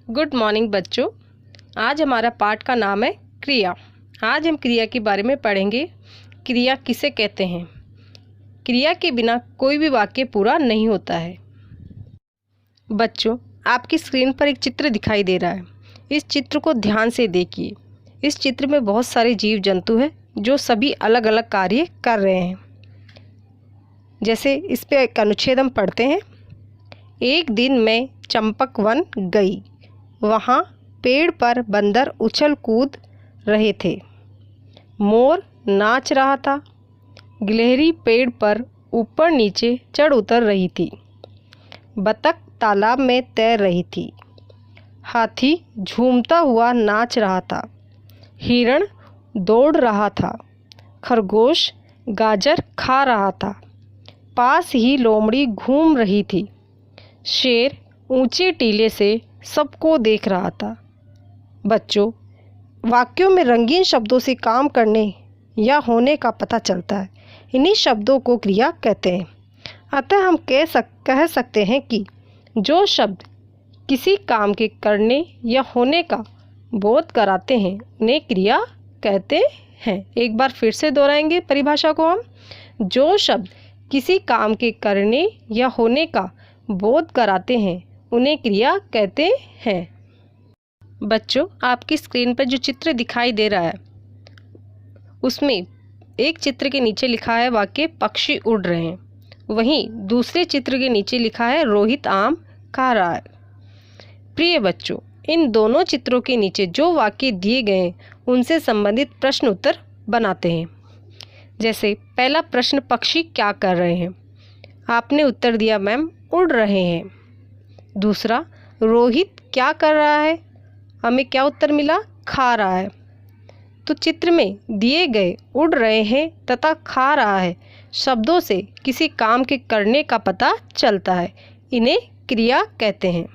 Good morning बच्चों। आज हमारा पाठ का नाम है क्रिया। आज हम क्रिया के बारे में पढ़ेंगे। क्रिया किसे कहते हैं। क्रिया के बिना कोई भी वाक्य पूरा नहीं होता है। बच्चों, आपकी स्क्रीन पर एक चित्र दिखाई दे रहा है। इस चित्र को ध्यान से देखिए। इस चित्र में बहुत सारे जीव जंतु हैं जो सभी अलग अलग कार्य कर रहे हैं। जैसे इस पे एक अनुच्छेद हम पढ़ते हैं। एक दिन मैं चंपक वन गई। वहाँ पेड़ पर बंदर उछल कूद रहे थे। मोर नाच रहा था। गिलहरी पेड़ पर ऊपर नीचे चढ़ उतर रही थी। बतख तालाब में तैर रही थी। हाथी झूमता हुआ नाच रहा था। हिरण दौड़ रहा था। खरगोश गाजर खा रहा था। पास ही लोमड़ी घूम रही थी। शेर ऊंचे टीले से सबको देख रहा था। बच्चों, वाक्यों में रंगीन शब्दों से काम करने या होने का पता चलता है। इन्हीं शब्दों को क्रिया कहते हैं। अतः हम कह सकते हैं कि जो शब्द किसी काम के करने या होने का बोध कराते हैं उन्हें क्रिया कहते हैं। एक बार फिर से दोहराएंगे परिभाषा को हम। जो शब्द किसी काम के करने या होने का बोध कराते हैं उन्हें क्रिया कहते हैं। बच्चों, आपकी स्क्रीन पर जो चित्र दिखाई दे रहा है उसमें एक चित्र के नीचे लिखा है वाक्य पक्षी उड़ रहे हैं। वहीं दूसरे चित्र के नीचे लिखा है रोहित आम खा रहा है। प्रिय बच्चों, इन दोनों चित्रों के नीचे जो वाक्य दिए गए हैं उनसे संबंधित प्रश्न उत्तर बनाते हैं। जैसे पहला प्रश्न, पक्षी क्या कर रहे हैं। आपने उत्तर दिया मैम उड़ रहे हैं। दूसरा, रोहित क्या कर रहा है। हमें क्या उत्तर मिला, खा रहा है। तो चित्र में दिए गए उड़ रहे हैं तथा खा रहा है शब्दों से किसी काम के करने का पता चलता है। इन्हें क्रिया कहते हैं।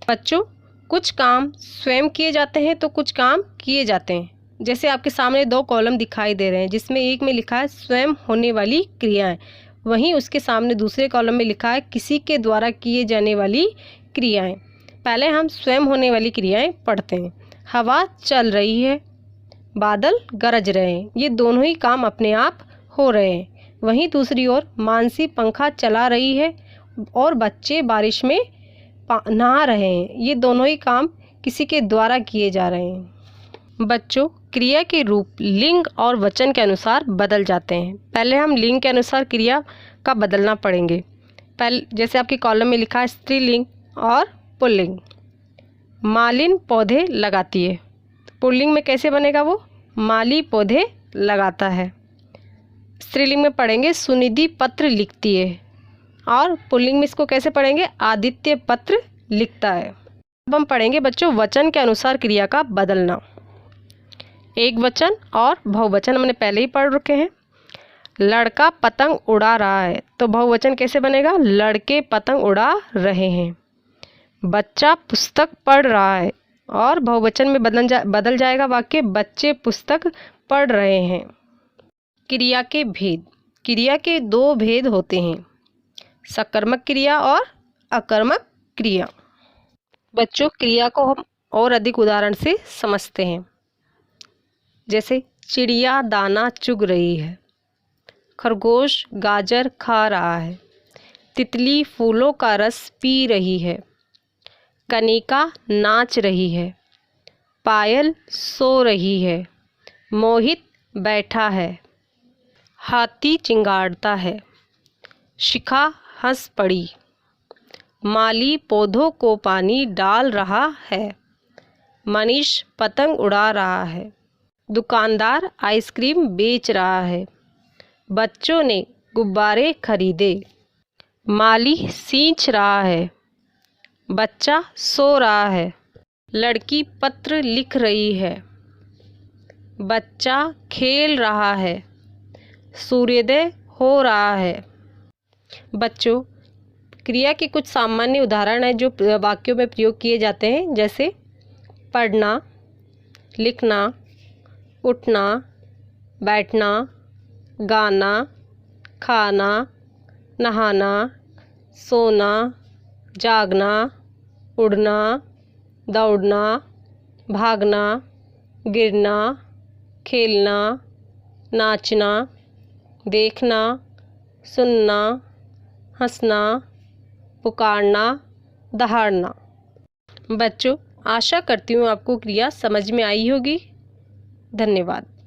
बच्चों, कुछ काम स्वयं किए जाते हैं तो कुछ काम किए जाते हैं। जैसे आपके सामने दो कॉलम दिखाई दे रहे हैं जिसमें एक में लिखा है स्वयं होने वाली क्रियाएं, वहीं उसके सामने दूसरे कॉलम में लिखा है किसी के द्वारा किए जाने वाली क्रियाएं। पहले हम स्वयं होने वाली क्रियाएं पढ़ते हैं। हवा चल रही है, बादल गरज रहे हैं, ये दोनों ही काम अपने आप हो रहे हैं। वहीं दूसरी ओर मानसी पंखा चला रही है और बच्चे बारिश में नहा रहे हैं, ये दोनों ही काम किसी के द्वारा किए जा रहे हैं। बच्चों, क्रिया के रूप लिंग और वचन के अनुसार बदल जाते हैं। पहले हम लिंग के अनुसार क्रिया का बदलना पढ़ेंगे। जैसे आपके कॉलम में लिखा है स्त्रीलिंग और पुल्लिंग। मालिन पौधे लगाती है। पुल्लिंग में कैसे बनेगा वो, माली पौधे लगाता है। स्त्रीलिंग में पढ़ेंगे सुनिधि पत्र लिखती है। और पुल्लिंग में इसको कैसे पढ़ेंगे, आदित्य पत्र लिखता है। अब हम पढ़ेंगे बच्चों वचन के अनुसार क्रिया का बदलना। एक वचन और बहुवचन हमने पहले ही पढ़ रखे हैं। लड़का पतंग उड़ा रहा है, तो बहुवचन कैसे बनेगा, लड़के पतंग उड़ा रहे हैं। बच्चा पुस्तक पढ़ रहा है, और बहुवचन में बदल जाएगा वाक्य बच्चे पुस्तक पढ़ रहे हैं। क्रिया के भेद। क्रिया के दो भेद होते हैं, सकर्मक क्रिया और अकर्मक क्रिया। बच्चों, क्रिया को हम और अधिक उदाहरण से समझते हैं। जैसे चिड़िया दाना चुग रही है। खरगोश गाजर खा रहा है। तितली फूलों का रस पी रही है। कनिका नाच रही है। पायल सो रही है। मोहित बैठा है। हाथी चिंगाड़ता है। शिखा हंस पड़ी। माली पौधों को पानी डाल रहा है। मनीष पतंग उड़ा रहा है। दुकानदार आइसक्रीम बेच रहा है। बच्चों ने गुब्बारे खरीदे। माली सींच रहा है। बच्चा सो रहा है। लड़की पत्र लिख रही है। बच्चा खेल रहा है। सूर्योदय हो रहा है। बच्चों, क्रिया के कुछ सामान्य उदाहरण हैं जो वाक्यों में प्रयोग किए जाते हैं। जैसे पढ़ना, लिखना, उठना, बैठना, गाना, खाना, नहाना, सोना, जागना, उड़ना, दौड़ना, भागना, गिरना, खेलना, नाचना, देखना, सुनना, हंसना, पुकारना, दहाड़ना। बच्चों, आशा करती हूँ आपको क्रिया समझ में आई होगी। धन्यवाद।